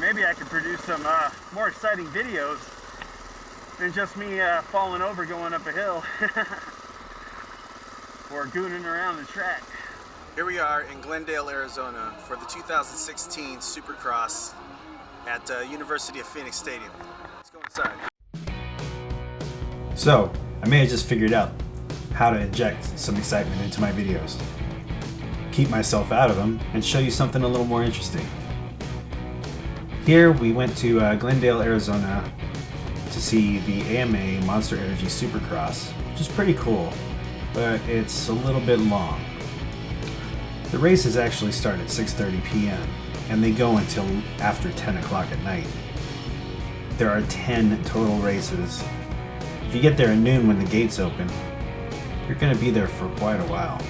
maybe I could produce some more exciting videos than just me falling over going up a hill or gooning around the track. Here we are in Glendale, Arizona for the 2016 Supercross at University of Phoenix Stadium. Let's go inside. So, I may have just figured out how to inject some excitement into my videos, keep myself out of them, and show you something a little more interesting. Here we went to Glendale, Arizona to see the AMA Monster Energy Supercross, which is pretty cool, but it's a little bit long. The races actually start at 6:30 p.m. and they go until after 10 o'clock at night. There are 10 total races. If you get there at noon when the gates open, you're going to be there for quite a while.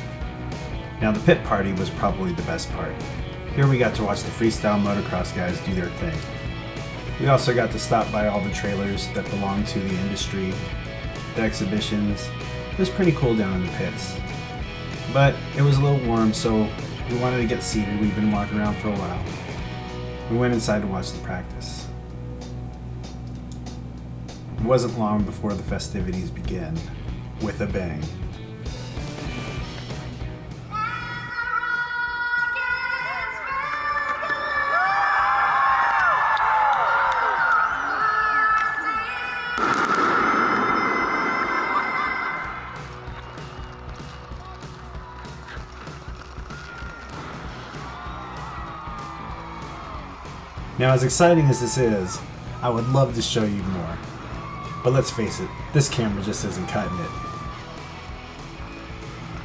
Now the pit party was probably the best part. Here we got to watch the freestyle motocross guys do their thing. We also got to stop by all the trailers that belong to the industry, the exhibitions. It was pretty cool down in the pits. But it was a little warm, so we wanted to get seated. We've been walking around for a while. We went inside to watch the practice. It wasn't long before the festivities began, with a bang. Now, as exciting as this is, I would love to show you more. But let's face it, this camera just isn't cutting it.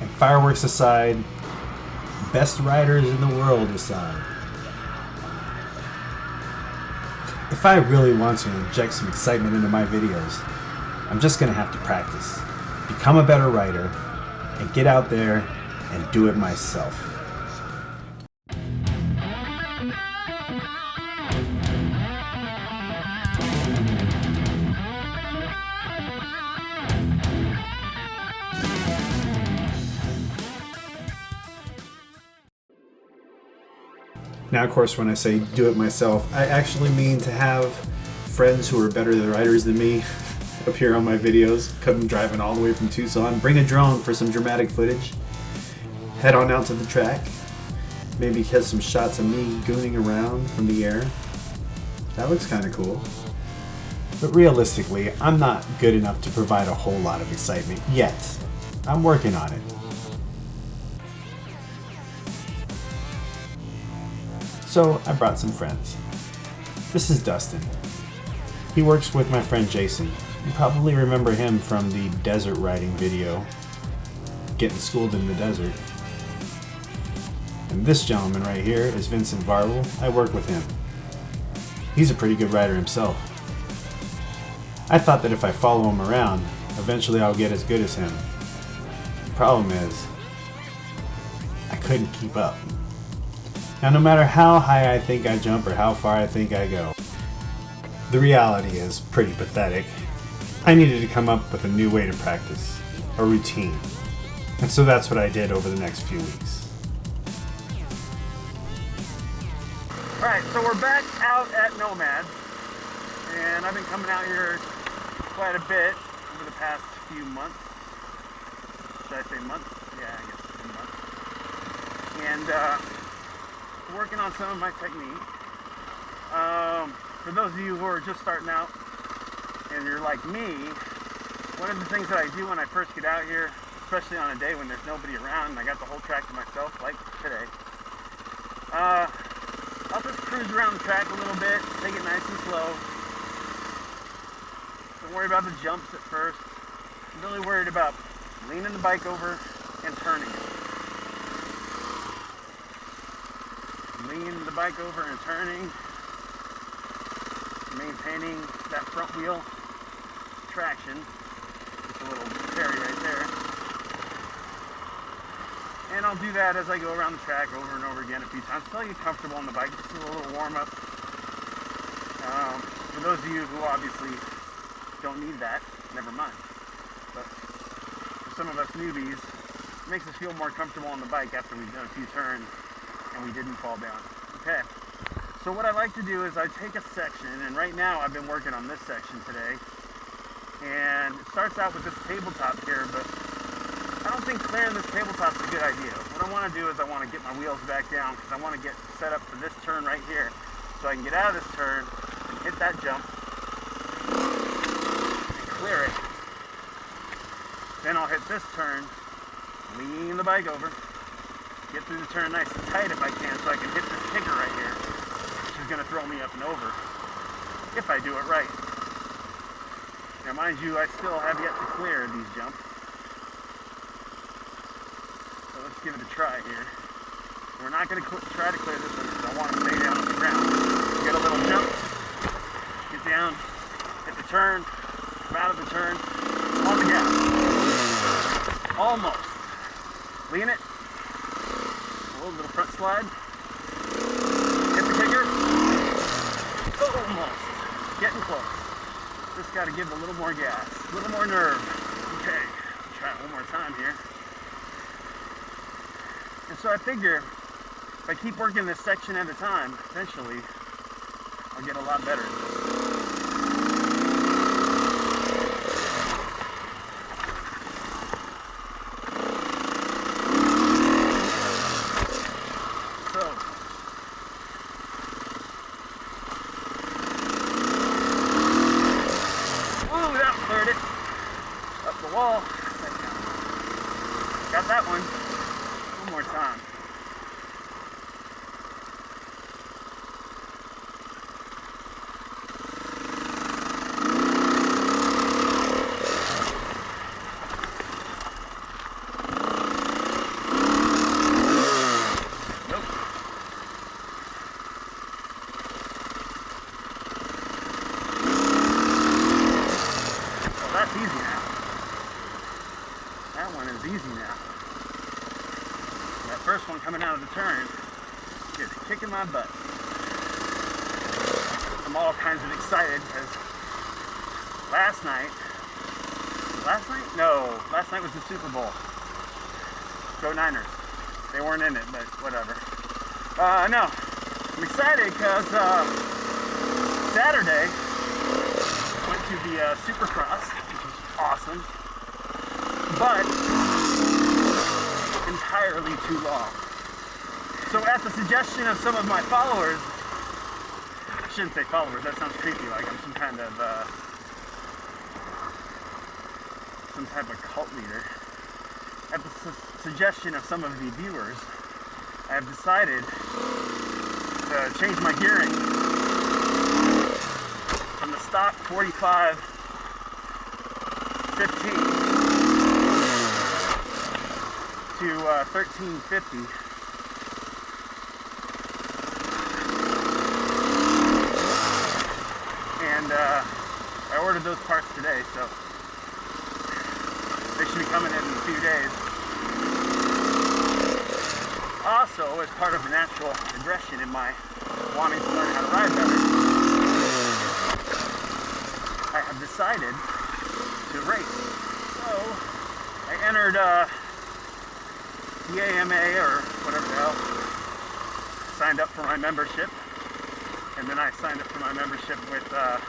And fireworks aside, best riders in the world aside, if I really want to inject some excitement into my videos, I'm just going to have to practice, become a better rider, and get out there and do it myself. Now, of course, when I say do it myself, I actually mean to have friends who are better riders than me appear on my videos, come driving all the way from Tucson, bring a drone for some dramatic footage, head on out to the track, maybe get some shots of me gooning around from the air. That looks kind of cool. But realistically, I'm not good enough to provide a whole lot of excitement yet. I'm working on it. So I brought some friends. This is Dustin. He works with my friend Jason. You probably remember him from the desert riding video, getting schooled in the desert. And this gentleman right here is Vincent Varvel. I work with him. He's a pretty good rider himself. I thought that if I follow him around, eventually I'll get as good as him. The problem is, I couldn't keep up. Now, no matter how high I think I jump or how far I think I go, the reality is pretty pathetic. I needed to come up with a new way to practice, a routine. And so that's what I did over the next few weeks. Alright, so we're back out at NOMADS, and I've been coming out here quite a bit over the past few months. Should I say months? Yeah, I guess it's been months. And working on some of my technique. For those of you who are just starting out and you're like me, one of the things that I do when I first get out here, especially on a day when there's nobody around and I got the whole track to myself, like today, I'll just cruise around the track a little bit, take it nice and slow. Don't worry about the jumps at first. I'm really worried about leaning the bike over and turning it. Leaning the bike over and turning, maintaining that front wheel traction. Just a little carry right there. And I'll do that as I go around the track over and over again a few times until I get comfortable on the bike. Just a little warm up. For those of you who obviously don't need that, never mind. But for some of us newbies, it makes us feel more comfortable on the bike after we've done a few turns and we didn't fall down. Okay, So what I like to do is I take a section, and right now I've been working on this section today, and it starts out with this tabletop here, but I don't think clearing this tabletop is a good idea. What I want to do is I want to get my wheels back down because I want to get set up for this turn right here, so I can get out of this turn and hit that jump and clear it. Then I'll hit this turn, lean the bike over, get through the turn nice and tight if I can, so I can hit this kicker right here, which is going to throw me up and over if I do it right. Now mind you, I still have yet to clear these jumps. So let's give it a try here. We're not going to try to clear this one because I want to stay down on the ground. Get a little jump, get down, hit the turn, come out of the turn, on the gas. Almost. Lean it. A little front slide. Hit the kicker. Almost. Getting close. Just got to give a little more gas, a little more nerve. Okay, try it one more time here. And so I figure if I keep working this section at a time, eventually I'll get a lot better at this. Wall. Got that one. One more time. Nope. Well, that's easy now. That one is easy now. That first one coming out of the turn is kicking my butt. I'm all kinds of excited because last night was the Super Bowl. Go Niners. They weren't in it, but whatever. No, I'm excited because Saturday went to the Supercross, which was awesome. But entirely too long. So at the suggestion of some of my followers, I shouldn't say followers, that sounds creepy, like I'm some kind of some type of cult leader. At the suggestion of some of the viewers, I have decided to change my gearing from the stock 45-15 to 1350. And I ordered those parts today, so they should be coming in a few days. Also, as part of the natural progression in my wanting to learn how to ride better, I have decided to race. So I entered the AMA or whatever the hell, signed up for my membership, and then I signed up for my membership with the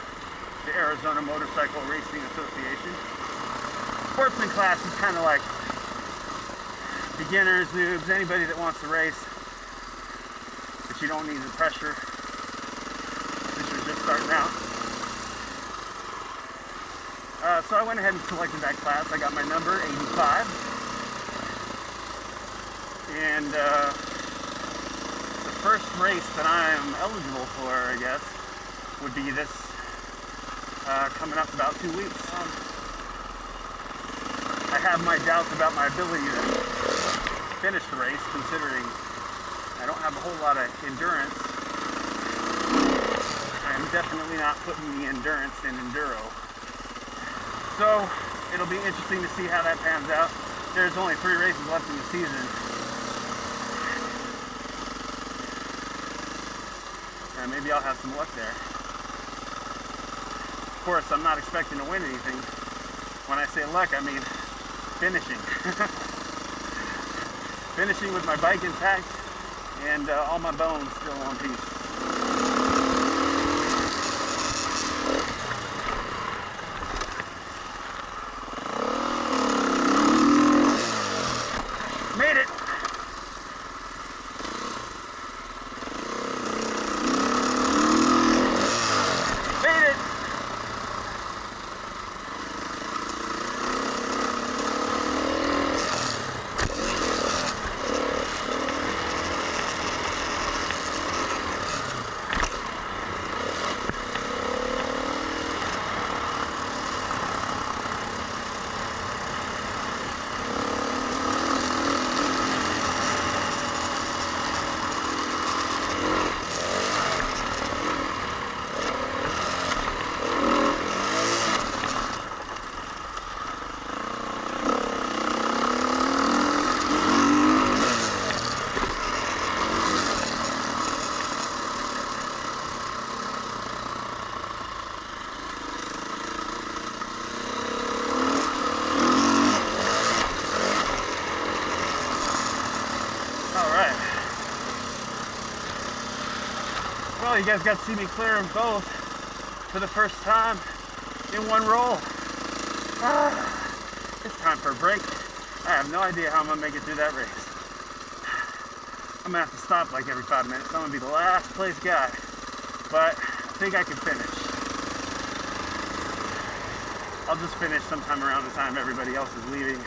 Arizona Motorcycle Racing Association. Sportsman class is kind of like beginners, noobs, anybody that wants to race, but you don't need the pressure since you're just starting out. So I went ahead and selected that class. I got my number, 85. And the first race that I'm eligible for, I guess, would be this coming up about 2 weeks. I have my doubts about my ability to finish the race, considering I don't have a whole lot of endurance. I'm definitely not putting the endurance in enduro. So it'll be interesting to see how that pans out. There's only 3 races left in the season. Maybe I'll have some luck there. Of course, I'm not expecting to win anything. When I say luck, I mean finishing. Finishing with my bike intact and all my bones still in one piece. Well, you guys got to see me clear them both for the first time in one roll. It's time for a break. I have no idea how I'm gonna make it through that race. I'm gonna have to stop like every 5 minutes. I'm gonna be the last place guy, but I think I can finish. I'll just finish sometime around the time everybody else is leaving.